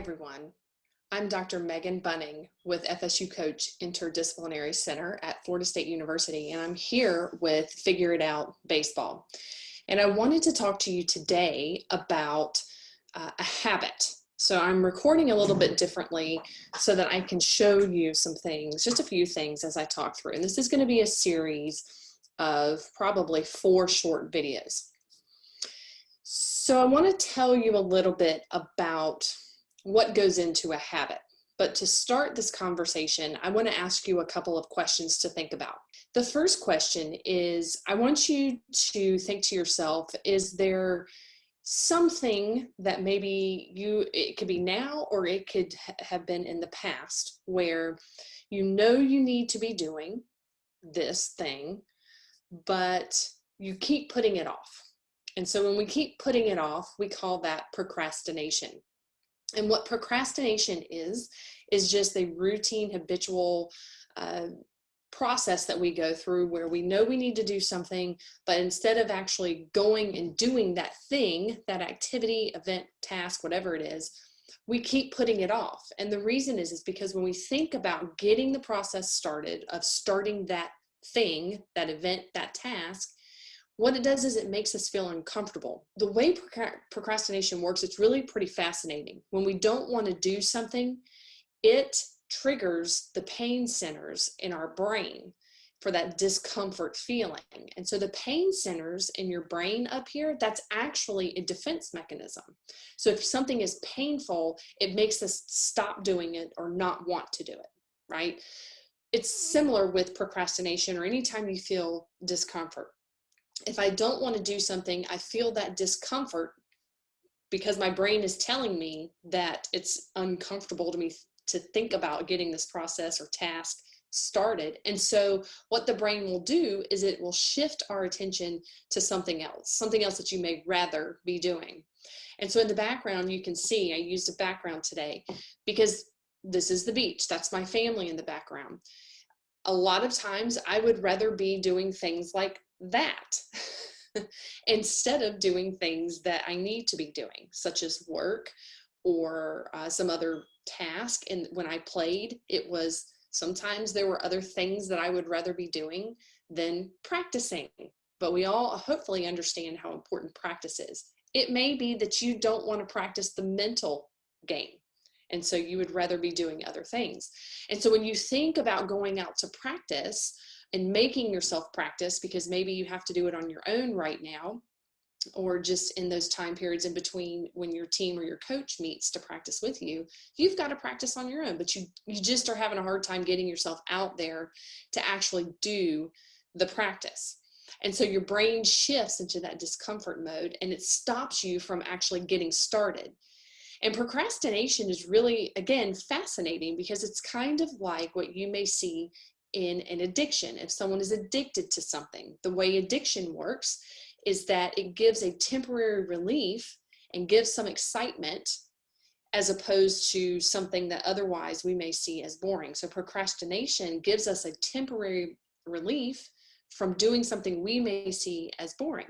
everyone. I'm Dr. Megan Buning with FSU Coach Interdisciplinary Center at Florida State University, and I'm here with Figure It Out Baseball. And I wanted to talk to you today about a habit. So I'm recording a little bit differently so that I can show you some things, just a few things as I talk through. And this is going to be a series of probably 4 short videos. So I want to tell you a little bit about what goes into a habit. But to start this conversation, I want to ask you a couple of questions to think about. The first question is, I want you to think to yourself, is there something that maybe it could be now or it could have been in the past where you know you need to be doing this thing, but you keep putting it off. And so when we keep putting it off, we call that procrastination. And what procrastination is just a routine, habitual process that we go through where we know we need to do something, but instead of actually going and doing that thing, that activity, event, task, whatever it is, we keep putting it off. And the reason is because when we think about getting the process started, of starting that thing, that event, that task, what it does is it makes us feel uncomfortable. The way procrastination works, it's really pretty fascinating. When we don't want to do something, it triggers the pain centers in our brain for that discomfort feeling. And so the pain centers in your brain up here, that's actually a defense mechanism. So if something is painful, it makes us stop doing it or not want to do it, right? It's similar with procrastination or anytime you feel discomfort. If I don't want to do something, I feel that discomfort because my brain is telling me that it's uncomfortable to me to think about getting this process or task started. And so what the brain will do is it will shift our attention to something else that you may rather be doing. And so in the background, you can see I used a background today because this is the beach. That's my family in the background. A lot of times I would rather be doing things like that instead of doing things that I need to be doing, such as work or some other task. And when I played, it was sometimes there were other things that I would rather be doing than practicing. But we all hopefully understand how important practice is. It may be that you don't want to practice the mental game, and so you would rather be doing other things. And so when you think about going out to practice and making yourself practice, because maybe you have to do it on your own right now, or just in those time periods in between when your team or your coach meets to practice with you, you've got to practice on your own, but you just are having a hard time getting yourself out there to actually do the practice. And so your brain shifts into that discomfort mode and it stops you from actually getting started. And procrastination is really, again, fascinating because it's kind of like what you may see in an addiction. If someone is addicted to something, the way addiction works is that it gives a temporary relief and gives some excitement as opposed to something that otherwise we may see as boring. So procrastination gives us a temporary relief from doing something we may see as boring.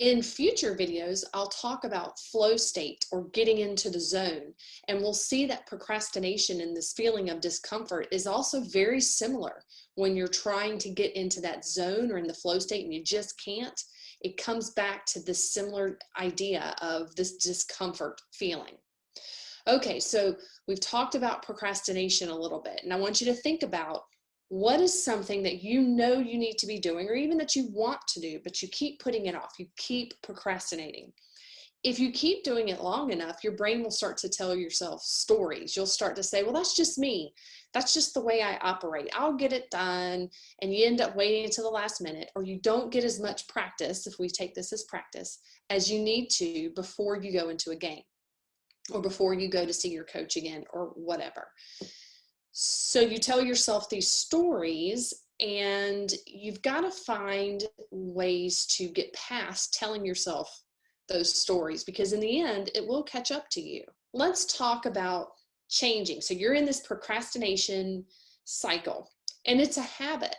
In future videos, I'll talk about flow state or getting into the zone, and we'll see that procrastination and this feeling of discomfort is also very similar. When you're trying to get into that zone or in the flow state and you just can't, it comes back to this similar idea of this discomfort feeling. Okay, so we've talked about procrastination a little bit, and I want you to think about what is something that you know you need to be doing or even that you want to do, but you keep putting it off. You keep procrastinating. If you keep doing it long enough, your brain will start to tell yourself stories. You'll start to say, well, that's just me. That's just the way I operate. I'll get it done. And you end up waiting until the last minute, or you don't get as much practice, if we take this as practice, as you need to before you go into a game or before you go to see your coach again or whatever. So you tell yourself these stories and you've got to find ways to get past telling yourself those stories, because in the end, it will catch up to you. Let's talk about changing. So you're in this procrastination cycle and it's a habit.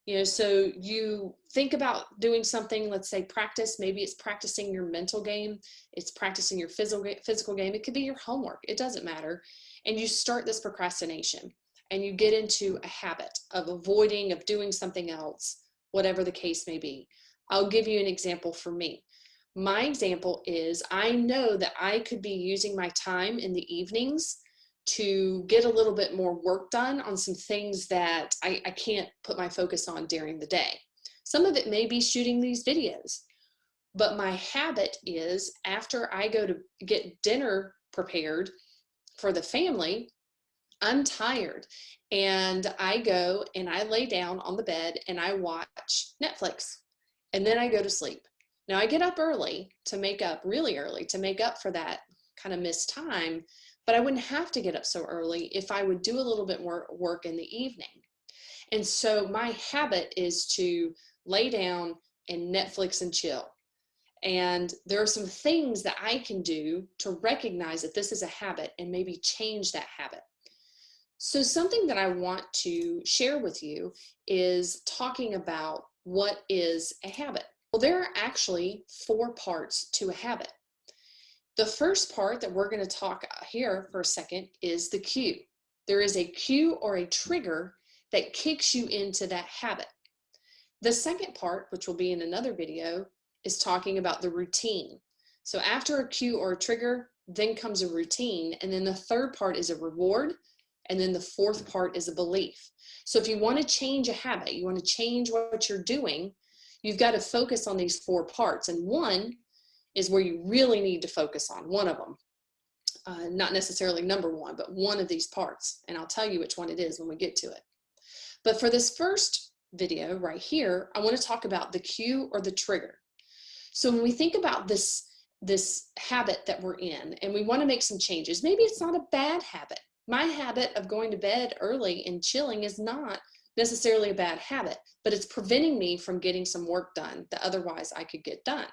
So you think about doing something, let's say practice, maybe it's practicing your mental game, it's practicing your physical game, it could be your homework, it doesn't matter. And you start this procrastination and you get into a habit of avoiding, of doing something else, whatever the case may be. I'll give you an example for me. My example is I know that I could be using my time in the evenings to get a little bit more work done on some things that I can't put my focus on during the day. Some of it may be shooting these videos, but my habit is after I go to get dinner prepared for the family, I'm tired and I go and I lay down on the bed and I watch Netflix and then I go to sleep. Now I get up early to make up, really early, to make up for that kind of missed time, but I wouldn't have to get up so early if I would do a little bit more work in the evening. And so my habit is to lay down and Netflix and chill. And there are some things that I can do to recognize that this is a habit and maybe change that habit. So something that I want to share with you is talking about what is a habit. Well, there are actually 4 parts to a habit. The first part that we're going to talk here for a second is the cue. There is a cue or a trigger that kicks you into that habit. The second part, which will be in another video, is talking about the routine. So after a cue or a trigger, then comes a routine, and then the third part is a reward, and then the fourth part is a belief. So if you want to change a habit, you want to change what you're doing, you've got to focus on these 4 parts, and one is where you really need to focus on, one of them. Not necessarily number one, but one of these parts. And I'll tell you which one it is when we get to it. But for this first video right here, I want to talk about the cue or the trigger. So when we think about this habit that we're in and we want to make some changes, maybe it's not a bad habit. My habit of going to bed early and chilling is not necessarily a bad habit, but it's preventing me from getting some work done that otherwise I could get done.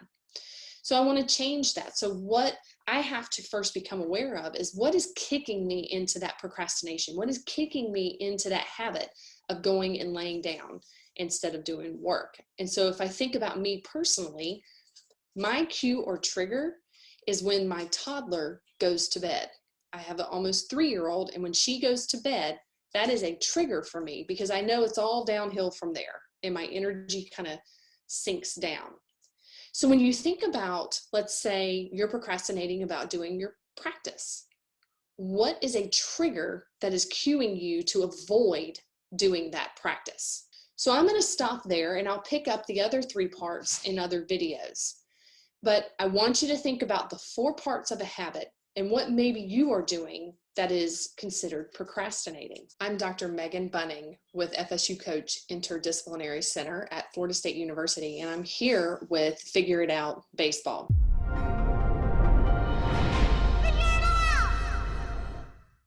So I want to change that. So what I have to first become aware of is what is kicking me into that procrastination? What is kicking me into that habit of going and laying down instead of doing work? And so if I think about me personally, my cue or trigger is when my toddler goes to bed. I have an almost 3-year-old, and when she goes to bed, that is a trigger for me because I know it's all downhill from there and my energy kind of sinks down. So when you think about, let's say you're procrastinating about doing your practice, what is a trigger that is cueing you to avoid doing that practice? So I'm going to stop there and I'll pick up the other 3 parts in other videos. But I want you to think about the 4 parts of a habit and what maybe you are doing that is considered procrastinating. I'm Dr. Megan Buning with FSU Coach Interdisciplinary Center at Florida State University, and I'm here with Figure It Out Baseball.